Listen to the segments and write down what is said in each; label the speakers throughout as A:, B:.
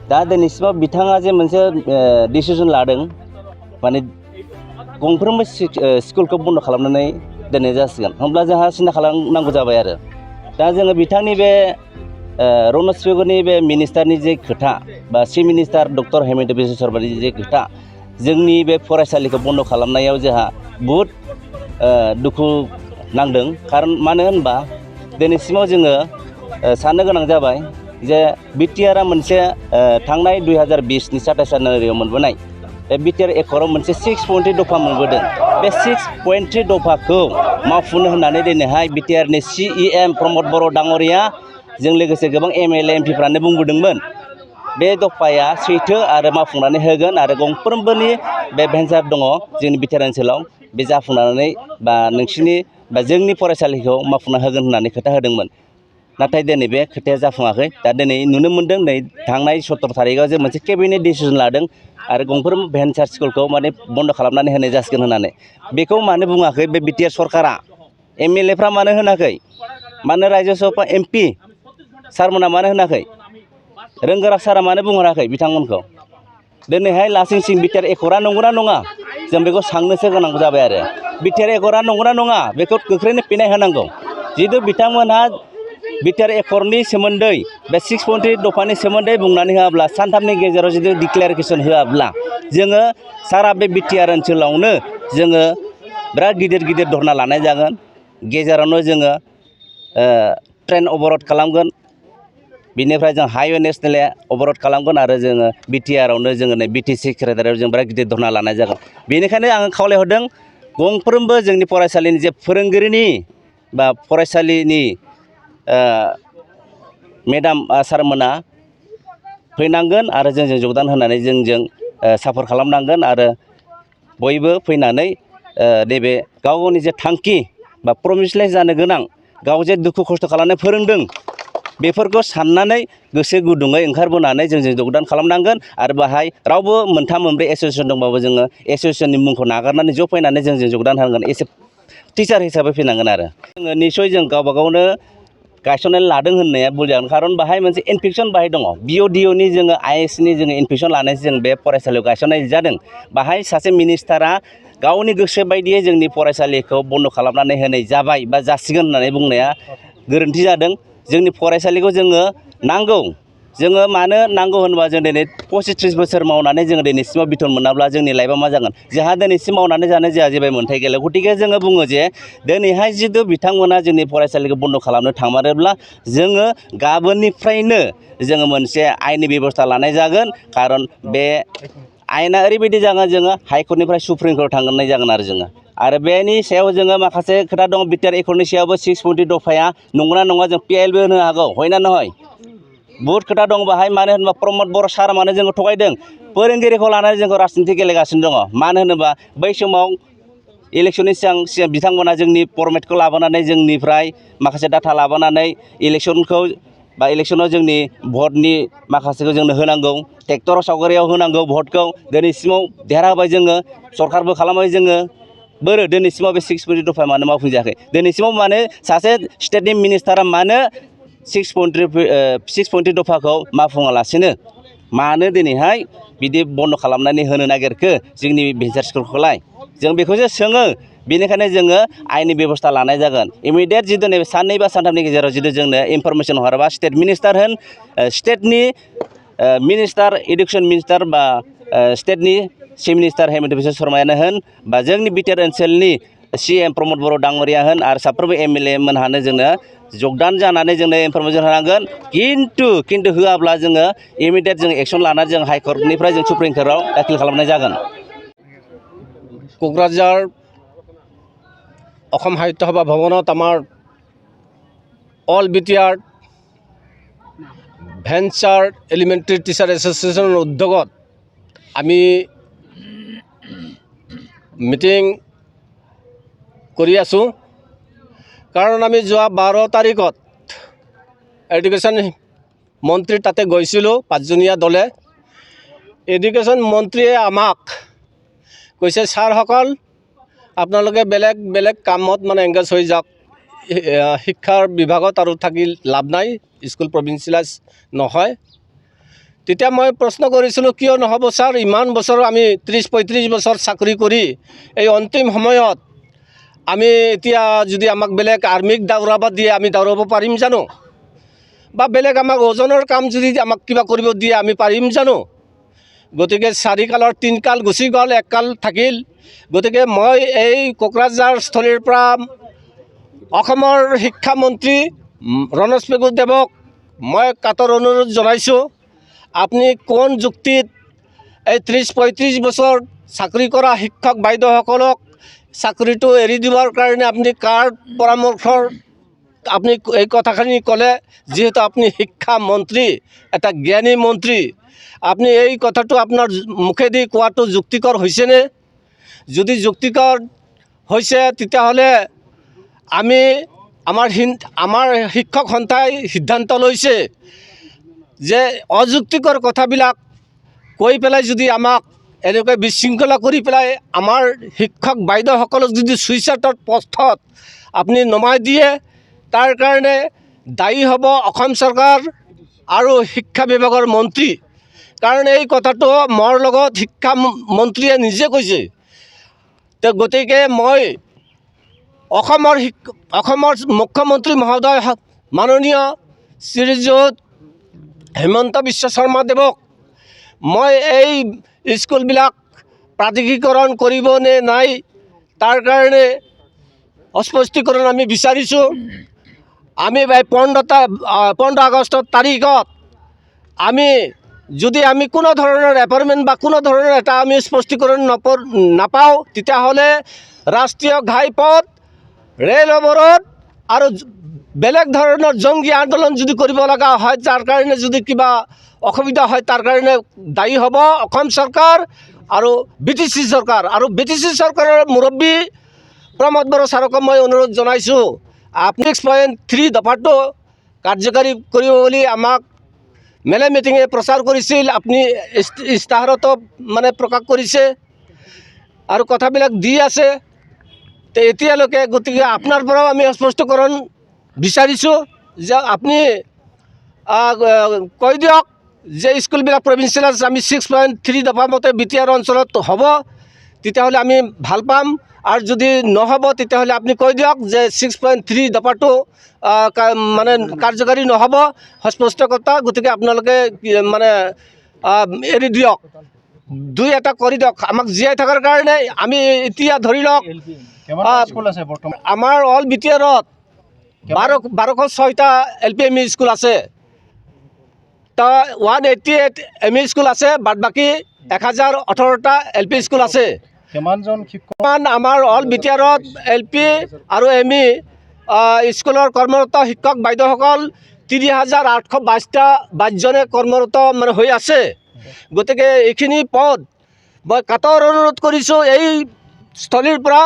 A: दा दिनैसिमाव बिथाङा जे मोनसे डिसिजन लादों माने गंफ्रोमबो स्कुलखौ बन्द खालामनानै दोननाय जासिगोन होमब्ला जोंहा सिन्था खालामनांगौ जाबाय आरो दा जोङो बिथांनि बे रनस्रिगरनि बे मिनिस्टारनि जे खोथा बा chief minister doctor Himanta Biswa शर्मानि जे खोथा जोंनि बे फरायसालिखौ बन्द खालामनायाव जोंहा बहुद दुखु नांदों खारन मानो होनबा दिनैसिमाव जोङो साननो गोनां जाबाय जे बिटिआरआ मोनसे थांनाय 2020नि 27 जानुवारियाव मोनबोनाय बे बिटिआर एकर्डआव मोनसे 6.3 दफा मोनबोदों बे 6.3 दफाखौ मावफुंनो होननानै दिनैहाय बिटिआरनि CEM प्रमद बर' डाङरिया जों लोगोसे गोबां MLA MPफ्रानो बुंबोदोंमोन बे दफाया सैथो आरो मावफुंनानै होगोन आरो गंफ्रोमबोनि बे भेन्सार दङ जोंनि बिटिआर ओनसोलाव बे जाफुंनानै बा नोंसिनि बा जोंनि फरायसालिखौ मावफुंना होगोन होननानै खोथा होदोंमोन नाथाय दिनै बे खोथाया जाफुङाखै दा दिनै नुनो मोनदों नै थांनाय 17 थारिखआव जे मोनसे केबिनेट डिसिजन लादों आरो गंफ्रोम भेन्सार स्कुलखौ माने बन्द खालामनानै होनाय जासिगोन होननानै बेखौ मानो बुङाखै बे बिटिआर सरकारा MLAफ्रा मानो होनाखै मानो रायजो सभा MP सारमोना मानो होनाखै रोंगोरा सारा मानो बुंहराखै बिथांमोनखौ दिनैहाय लासिंसिं बिटिआर एकर्डआ नंगौना नङा जों बेखौ सांनोसो गोनां जाबाय आरो बिटिआर एकर्डआ नंगौना नङा बेखौ गोख्रैनो फिननाय होनांगौ जिहेतु बिथांमोनहा बिटिआर एकर्डनि सोमोन्दै बे 6.3 दफानि सोमोन्दै बुंनानै होआब्ला सानथामनि गेजेराव जुदि डिक्लेरेसन होआब्ला जोङो सारा बे बिटिआर ओनसोलावनो जोङो बिराद गिदिर गिदिर धरना लानाय जागोन गेजेरावनो जोङो ट्रेन अबरद खालामगोन बिनिफ्राय जों हाइवे नेसनेल अबरद खालामगोन आरो जोङो बिटिआरआवनो जोङो नै BTC सेक्रेटारियाव जों बिराद गिदिर धरना लानाय जागोन बेनिखायनो आङो खावलायहरदों गंफ्रोमबो जोंनि फरायसालिनि जे फोरोंगिरिनि बा फरायसालिनि मेडाम सारमोना फैनांगोन आरो जोंजों जगदान होनानै जोंजों सापर्ट खालामनांगोन आरो बयबो फैनानै नैबे गाव गावनि जे थांखि बा प्रमिसलेस जानो गोनां गाव जे दुखु खस्थ' खालामनानै फोरोंदों बेफोरखौ साननानै गोसो गुदुङै ओंखारबोनानै जोंजों जगदान खालामनांगोन आरो बाहाय रावबो मोनथाम मोनब्रै एसोसिएसन दंबाबो जोङो एसोसिएसननि मुंखौ नागारनानै ज' फैनानै जोंजों जगदान होनांगोन एसे टिचार हिसाबै फैनांगोन आरो जोङो निस्सय जों गावबा गावनो गायसननानै लादों होननाया भुल जागोन खारन बाहाय मोनसे इनफेकसन बाहाय दङ BODOनि जोङो ISनि जोङो इनफेकसन लानायसो जों बे फरायसालियाव गायसननाय जादों बाहाय सासे मिनिस्टारा गावनि गोसो बायदियै जोंनि फरायसालिखौ बन्द खालामनानै होनाय जाबाय बा जासिगोन होननानै बुंनाया गोरोन्थि जादों जोंनि फरायसालिखौ जोङो नांगौ जोङो मानो नांगौ होनबा जों दिनै 25-30 बोसोर मावनानै जोङो दिनैसिमाव बिथन मोनाब्ला जोंनि लाइफआ मा जागोन जोंहा दिनैसिम मावनानै जानो जोंहा जेबो मोन्थाय गैला गतिके जोङो बुङो जे दिनैहाय जितु बिथांमोना जोंनि फरायसालिखौ बन्द खालामनो थांमारोब्ला जोङो गाबोननिफ्रायनो जोङो मोनसे आयेननि बेबस्था लानाय जागोन खारन बे आयेना ओरैबायदि जागोन जोङो हाइकर्टनिफ्राय सुप्रिम कर्टआव थांनाय जागोन आरो बेनि सायाव जोङो माखासे खोथा दं बिटिआर एकर्डनि सायावबो 6.3 दफाया नंगौना नङा जों PILबो होनो हागौ हयना नहय बहुद खोथा दं बाहाय मानो होनोबा प्रमद बर' सारा मानो जोंखौ थगायदों फोरोंगिरिखौ लानानै जोंखौ राजनिति गेलेगासिनो दङ मानो होनोबा बै समाव इलेक्सननि सिगां बिथांमोना जोंनि फरमेटखौ लाबोनानै जोंनिफ्राय माखासे डाटा लाबोनानै इलेक्सनखौ बा इलेक्सनाव जोंनि भटनि माखासेखौ जोंनो होनांगौ ट्रेक्टर सावगारियाव होनांगौ भटखौ दिनैसिमाव देरहाबाय जोङो सरकारबो खालामबाय जोङो बोरो दिनैसिमाव बे 6.3 दफा मानो मावफुंजायाखै दिनैसिमाव मानो सासे स्टेटनि मिनिस्टारा मानो 6.3 दफाखौ मावफुङालासिनो मानो दिनैहाय बिदि बन्द खालामनानै होनो नागिरखो जोंनि भेन्सार स्कुलखौलाय जों बेखौसो सोङो बेनिखायनो जोङो आयेननि बेबस्था लानाय जागोन इमिडियेट जितु नैबे साननै बा सानथामनि गेजेराव जितु जोंनो इनफरमेसन हराबा स्टेट मिनिस्टार होन स्टेटनि मिनिस्टार इडुकेसन मिनिस्टार बा स्टेटनि चिफ मिनिस्टार हेमन्त बिश्व शर्मायानो होन बा जोंनि बिटिआर ओनसोलनि CM प्रमद बर' डाङरिया होन आरो साफ्रोमबो MLA मोनहानो जोंनो जगदान जानानै जोंनो इनफरमेसन होनांगोन खिन्थु होआब्ला जोङो इमिडियेट जों एक्सन लानानै जों हाइकर्टनिफ्राय जों सुप्रिम कर्टआव दाखिल खालामनाय जागोन
B: কোকৰাঝাৰ অসম সাহিত্য সভা ভৱনত আমাৰ all BTR venture elementary teacher এছ'চিয়েশ্যনৰ উদ্যোগত আমি মিটিং কৰি আছোঁ কাৰণ আমি যোৱা 12 তাৰিখত এডুকেশ্যন মন্ত্ৰী তাতে গৈছিলোঁ 5জনীয়া দলে এডুকেশ্যন মন্ত্ৰীয়ে আমাক কৈছে ছাৰসকল আপোনালোকে বেলেগ বেলেগ কামত মানে এংগেজ হৈ যাওক শিক্ষাৰ বিভাগত আৰু থাকি লাভ নাই স্কুল প্ৰভিন্সিয়েলাইজ নহয় তেতিয়া মই প্ৰশ্ন কৰিছিলোঁ, কিয় নহ'ব ছাৰ, ইমান বছৰ আমি 30-35 বছৰ চাকৰি কৰি এই অন্তিম সময়ত আমি এতিয়া যদি আমাক বেলেগ আৰ্মিক দাউৰাব দিয়ে আমি দাউৰাব পাৰিম জানো? বা বেলেগ আমাক ওজনৰ কাম যদি আমাক কিবা কৰিব দিয়ে আমি পাৰিম জানো? গতিকে 4 কালৰ 3 কাল গুচি গ'ল, 1 কাল থাকিল। গতিকে মই এই কোকৰাঝাৰ স্থলীৰ পৰা অসমৰ শিক্ষামন্ত্ৰী ৰমেশ পেগুদেৱক মই কাতৰ অনুৰোধ জনাইছোঁ, আপুনি কোন যুক্তিত এই 30-35 বছৰ চাকৰি কৰা শিক্ষক বাইদেউসকলক চাকৰিটো এৰি দিবৰ কাৰণে আপুনি কাৰ পৰামৰ্শৰ আপুনি এই কথাখিনি ক'লে? যিহেতু আপুনি শিক্ষামন্ত্ৰী, এটা জ্ঞানী মন্ত্ৰী, আপুনি এই কথাটো আপোনাৰ মুখেদি কোৱাটো যুক্তিকৰ হৈছেনে? যদি যুক্তিকৰ হৈছে তেতিয়াহ'লে আমাৰ শিক্ষক সন্থাই সিদ্ধান্ত লৈছে যে অযুক্তিকৰ কথাবিলাক কৈ পেলাই যদি আমাক এনেকৈ বিশৃংখলা কৰি পেলাই আমাৰ শিক্ষক বাইদেউসকলক যদি ছুইচাইডৰ পথত আপুনি নমাই দিয়ে, তাৰ কাৰণে দায়ী হ'ব অসম চৰকাৰ আৰু শিক্ষা বিভাগৰ মন্ত্ৰী। কাৰণ এই কথাটো মোৰ লগত শিক্ষামন্ত্ৰীয়ে নিজে কৈছে। গতিকে মই অসমৰ মুখ্যমন্ত্ৰী মহোদয় মাননীয় শ্ৰীযুত হিমন্ত বিশ্ব শৰ্মা দেৱক মই এই স্কুলবিলাক প্ৰাদেশিকৰণ কৰিব নে নাই তাৰ কাৰণে স্পষ্টীকৰণ আমি বিচাৰিছোঁ। আমি 15 আগষ্টৰ তাৰিখত যদি আমি কোনো ধৰণৰ এপইণ্টমেণ্ট বা কোনো ধৰণৰ এটা আমি স্পষ্টীকৰণ নাপাওঁ, তেতিয়াহ'লে ৰাষ্ট্ৰীয় ঘাইপথ, ৰেল অৱৰোধ আৰু বেলেগ ধৰণৰ জংগী আন্দোলন যদি কৰিব লগা হয়, যাৰ কাৰণে যদি কিবা অসুবিধা হয়, তাৰ কাৰণে দায়ী হ'ব অসম চৰকাৰ আৰু BTC চৰকাৰ। আৰু BTC চৰকাৰৰ মুৰব্বী প্ৰমোদ বড়ো ছাৰক মই অনুৰোধ জনাইছোঁ, আপুনি 6.3 দফাটো কাৰ্যকাৰী কৰিব বুলি আমাক মেলে মিটিঙে প্ৰচাৰ কৰিছিল, আপুনি ইস্তাহাৰতো মানে প্ৰকাশ কৰিছে আৰু কথাবিলাক দি আছে এতিয়ালৈকে। গতিকে আপোনাৰ পৰাও আমি স্পষ্টীকৰণ বিচাৰিছোঁ যে আপুনি কৈ দিয়ক যে স্কুলবিলাক প্ৰভিঞ্চিয়েলাইজ আমি 6.3 দফা মতে BTR অঞ্চলত হ'ব, তেতিয়াহ'লে আমি ভাল পাম। আৰু যদি নহ'ব তেতিয়াহ'লে আপুনি কৈ দিয়ক যে 6.3 দফাটো মানে কাৰ্যকাৰী নহ'ব, স্পষ্ট কথা। গতিকে আপোনালোকে মানে এৰি দিয়ক, 2-এটা কৰি দিয়ক আমাক জীয়াই থকাৰ কাৰণে। আমি এতিয়া ধৰি লওক আমাৰ অল BTRত 1206টা LPME স্কুল আছে, তো 188 ME স্কুল আছে, বাদ বাকী 1018টা LP স্কুল আছে।
C: কিমানজন শিক্ষক
B: আমাৰ অল BTRত LP আৰু ME স্কুলৰ কৰ্মৰত শিক্ষক বাইদেউসকল 30,822জনে কৰ্মৰত মানে হৈ আছে। গতিকে এইখিনি পদ মই কাতৰ অনুৰোধ কৰিছোঁ এই স্থলীৰ পৰা,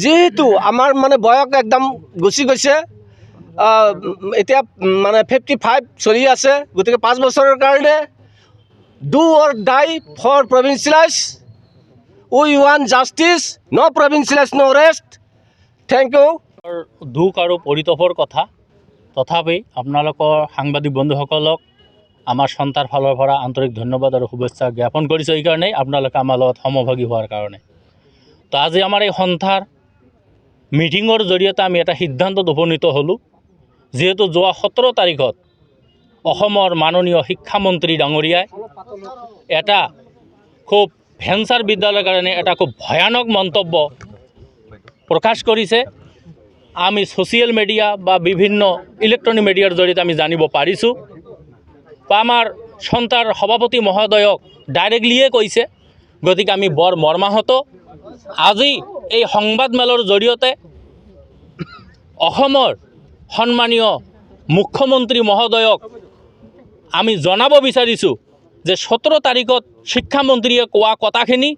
B: যিহেতু আমাৰ মানে বয়স একদম গুচি গৈছে, এতিয়া মানে 55 চলি আছে। গতিকে 5 বছৰৰ কাৰণে do or die for provincialise, we want justice, no' provincialise no' rest. Thank you.
D: দুখ আৰু পৰিতপৰ কথা, তথাপি আপোনালোকৰ সাংবাদিক বন্ধুসকলক আমাৰ সন্থাৰ ফালৰ পৰা আন্তৰিক ধন্যবাদ আৰু শুভেচ্ছা জ্ঞাপন কৰিছোঁ। এইকাৰণেই আপোনালোকে আমাৰ লগত সমভাগী হোৱাৰ কাৰণে। তো আজি আমাৰ এই সন্থাৰ মিটিঙৰ জৰিয়তে আমি এটা সিদ্ধান্তত উপনীত হ'লোঁ, যিহেতু যোৱা 17 তাৰিখত অসমৰ মাননীয় শিক্ষামন্ত্ৰী ডাঙৰীয়াই এটা খুব ভেঞ্চাৰ বিদ্যালয়ৰ কাৰণে এটা খুব ভয়ানক মন্তব্য প্ৰকাশ কৰিছে। আমি ছ'চিয়েল মিডিয়া বা বিভিন্ন ইলেক্ট্ৰনিক মিডিয়াৰ জৰিয়তে আমি জানিব পাৰিছোঁ, বা আমাৰ সন্থাৰ সভাপতি মহোদয়ক ডাইৰেক্টলিয়ে কৈছে। গতিকে আমি বৰ মৰ্মাহত। আজি এই সংবাদমেলৰ জৰিয়তে অসমৰ সন্মানীয় মুখ্যমন্ত্ৰী মহোদয়ক আমি জনাব বিচাৰিছোঁ যে 17 তাৰিখত শিক্ষামন্ত্ৰীয়ে কোৱা কথাখিনি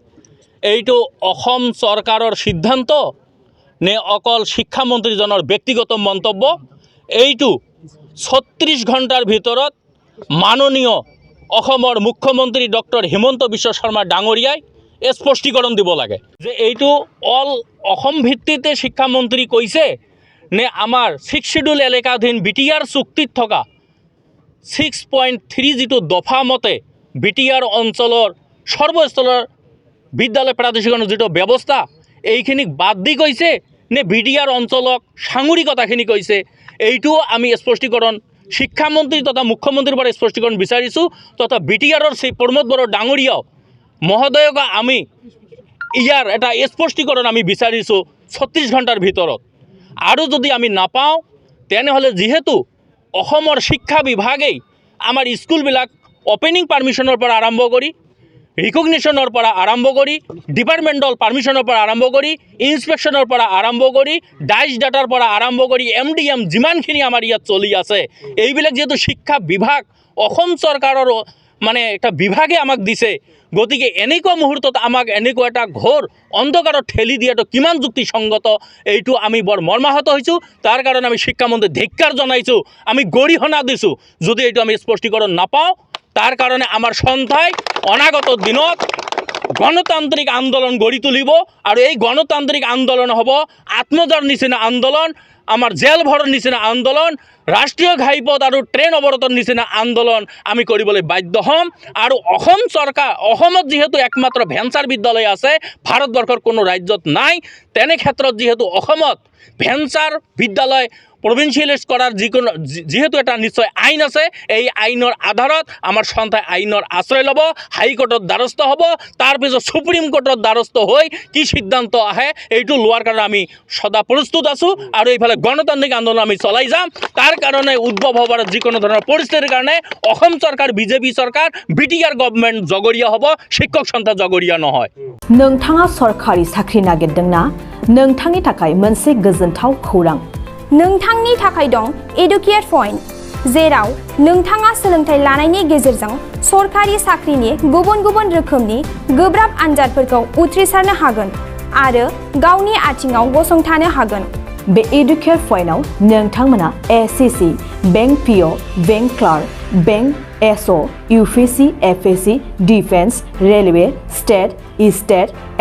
D: এইটো অসম চৰকাৰৰ সিদ্ধান্ত নে অকল শিক্ষামন্ত্ৰীজনৰ ব্যক্তিগত মন্তব্য, এইটো 36 ঘণ্টাৰ ভিতৰত মাননীয় অসমৰ মুখ্যমন্ত্ৰী ডক্টৰ হিমন্ত বিশ্ব শৰ্মা ডাঙৰীয়াই স্পষ্টীকৰণ দিব লাগে যে এইটো অল অসম ভিত্তিতে শিক্ষামন্ত্ৰী কৈছে নে আমাৰ 6 শিডিউল এলেকাধীন BTR চুক্তিত থকা 6.3 যিটো দফা মতে BTR অঞ্চলৰ সৰ্বস্তৰৰ বিদ্যালয় প্ৰাদেশিকৰণৰ যিটো ব্যৱস্থা এইখিনিক বাদ দি কৈছে নে BTR অঞ্চলক সাংঘাতিকতাখিনি কৈছে এইটোও আমি স্পষ্টীকৰণ শিক্ষামন্ত্ৰী তথা মুখ্যমন্ত্ৰীৰ পৰা স্পষ্টীকৰণ বিচাৰিছোঁ তথা BTRৰ সেই প্ৰমোদ বড়ো ডাঙৰীয়াও মহোদয়ক আমি ইয়াৰ এটা স্পষ্টীকৰণ আমি বিচাৰিছোঁ 36 ঘণ্টাৰ ভিতৰত আৰু যদি আমি নাপাওঁ তেনেহ'লে যিহেতু অসমৰ শিক্ষা বিভাগেই আমাৰ স্কুলবিলাক অপেনিং পাৰ্মিশ্যনৰ পৰা আৰম্ভ কৰি ৰিকগনিশ্যনৰ পৰা আৰম্ভ কৰি ডিপাৰ্টমেণ্টেল পাৰ্মিশ্যনৰ পৰা আৰম্ভ কৰি ইনস্পেকশ্যনৰ পৰা আৰম্ভ কৰি ডাইচ ডাটাৰ পৰা আৰম্ভ কৰি MDM যিমানখিনি আমাৰ ইয়াত চলি আছে এইবিলাক যিহেতু শিক্ষা বিভাগ অসম চৰকাৰৰ মানে এটা বিভাগে আমাক দিছে গতিকে এনেকুৱা মুহূৰ্তত আমাক এনেকুৱা এটা ঘোৰ অন্ধকাৰত ঠেলি দিয়াটো কিমান যুক্তিসংগত এইটো আমি বৰ মৰ্মাহত হৈছোঁ তাৰ কাৰণে আমি শিক্ষামন্ত্ৰীক ধিক্কাৰ জনাইছোঁ আমি গৰিহণা দিছোঁ যদি এইটো আমি স্পষ্টীকৰণ নাপাওঁ তাৰ কাৰণে আমাৰ সন্থাই অনাগত দিনত গণতান্ত্ৰিক আন্দোলন গঢ়ি তুলিব আৰু এই গণতান্ত্ৰিক আন্দোলন হ'ব আত্মজাৰ নিচিনা আন্দোলন আমাৰ জেল ভৰৰ নিচিনা আন্দোলন ৰাষ্ট্ৰীয় ঘাইপথ আৰু ট্ৰেইন অৱৰোধৰ নিচিনা আন্দোলন আমি কৰিবলৈ বাধ্য হ'ম আৰু অসম চৰকাৰ অসমত যিহেতু একমাত্ৰ ভেঞ্চাৰ বিদ্যালয় আছে ভাৰতবৰ্ষৰ কোনো ৰাজ্যত নাই তেনে ক্ষেত্ৰত যিহেতু অসমত ভেঞ্চাৰ বিদ্যালয় প্ৰভিঞ্চিয়েলাইজ কৰাৰ যিহেতু এটা নিশ্চয় আইন আছে এই আইনৰ আধাৰত আমাৰ সন্থাই আইনৰ আশ্ৰয় ল'ব হাইকোৰ্টত দ্বাৰস্থ হ'ব তাৰপিছত সুপ্ৰিম কোৰ্টত দ্বাৰস্থ হৈ কি সিদ্ধান্ত আহে এইটো লোৱাৰ কাৰণে আমি সদা প্ৰস্তুত আছোঁ আৰু এইফালে গণতান্ত্ৰিক আন্দোলন আমি চলাই যাম তাৰ কাৰণে উদ্ভৱ হ'বৰ যিকোনো ধৰণৰ পৰিস্থিতিৰ কাৰণে অসম চৰকাৰ বিজেপি চৰকাৰ BTR গভৰ্ণমেণ্ট জগৰীয়া হ'ব শিক্ষক সন্থা জগৰীয়া নহয়
C: नोंथाङा सरकारि साख्रि नागिरदोंना नोंथांनि थाखाय मोनसे गोजोनथाव खौरां
E: नोंथांनि थाखाय दं एडुकेट पॉइंट जेराव नोंथाङा सोलोंथाइ लानायनि गेजेरजों सरकारि साख्रिनि गुबुन गुबुन रोखोमनि गोब्राब आनजादफोरखौ उथ्रिसारनो हागोन आरो गावनि आथिङाव गसंथानो हागोन
C: बे एडुकेट पॉइन्टआव नोंथांमोना SSC bank PO bank clerk bank SO UPSC FSC defence railway state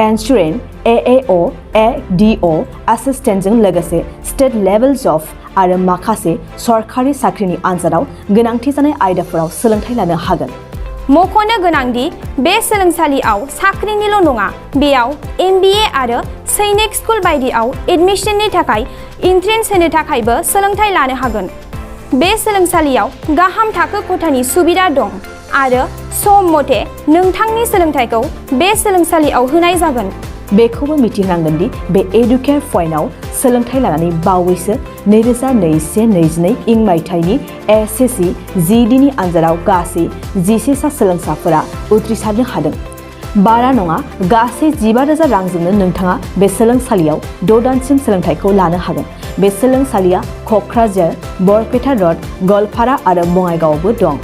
C: insurance AAO ADO एसिस्टेन्टजों लोगोसे स्टेट लेभेल जब आरो माखासे सरकारि साख्रिनि आनजादाव गोनांथि जानाय आयदाफोराव सोलोंथाइ लानो हागोन
E: मख'नो गोनांदि बे सोलोंसालियाव साख्रिनिल' नङा बेयाव MBA आरो सैनिक स्कुल बायदियाव एडमिशननि थाखाय एन्ट्रेन्स होनो थाखायबो सोलोंथाइ लानो हागोन बे सोलोंसालियाव गाहाम थाखो खथानि सुबिदा दं आरो सम मथे नोंथांनि सोलोंथाइखौ बे सोलोंसालियाव होनाय जागोन
C: बेखौबो मिथिनांगोन दि बे एडुकेट पॉइन्टआव सोलोंथाइ लानानै बावैसो 2021-22 इं मायथाइनि SSC GDनि आनजादाव गासै 11 सा सोलोंसाफोरा उथ्रिसारनो हादों बारा नङा गासै 15,000 रांजोंनो नोंथाङा बे सोलोंसालियाव 6 दानसिम सोलोंथाइखौ लानो हागोन बे सोलोंसालिया क'क्राझार बरपेटा रड गवालपारा आरो बङाइगावआवबो दं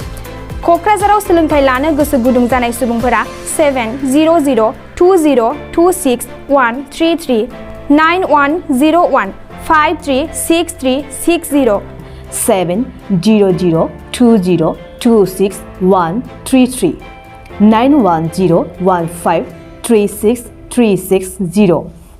E: क'क्राझाराव सोलोंथाइ लानो गोसो गुदुं जानाय सुबुंफोरा 70020261333 9101 536360
C: 70020261333 9101536360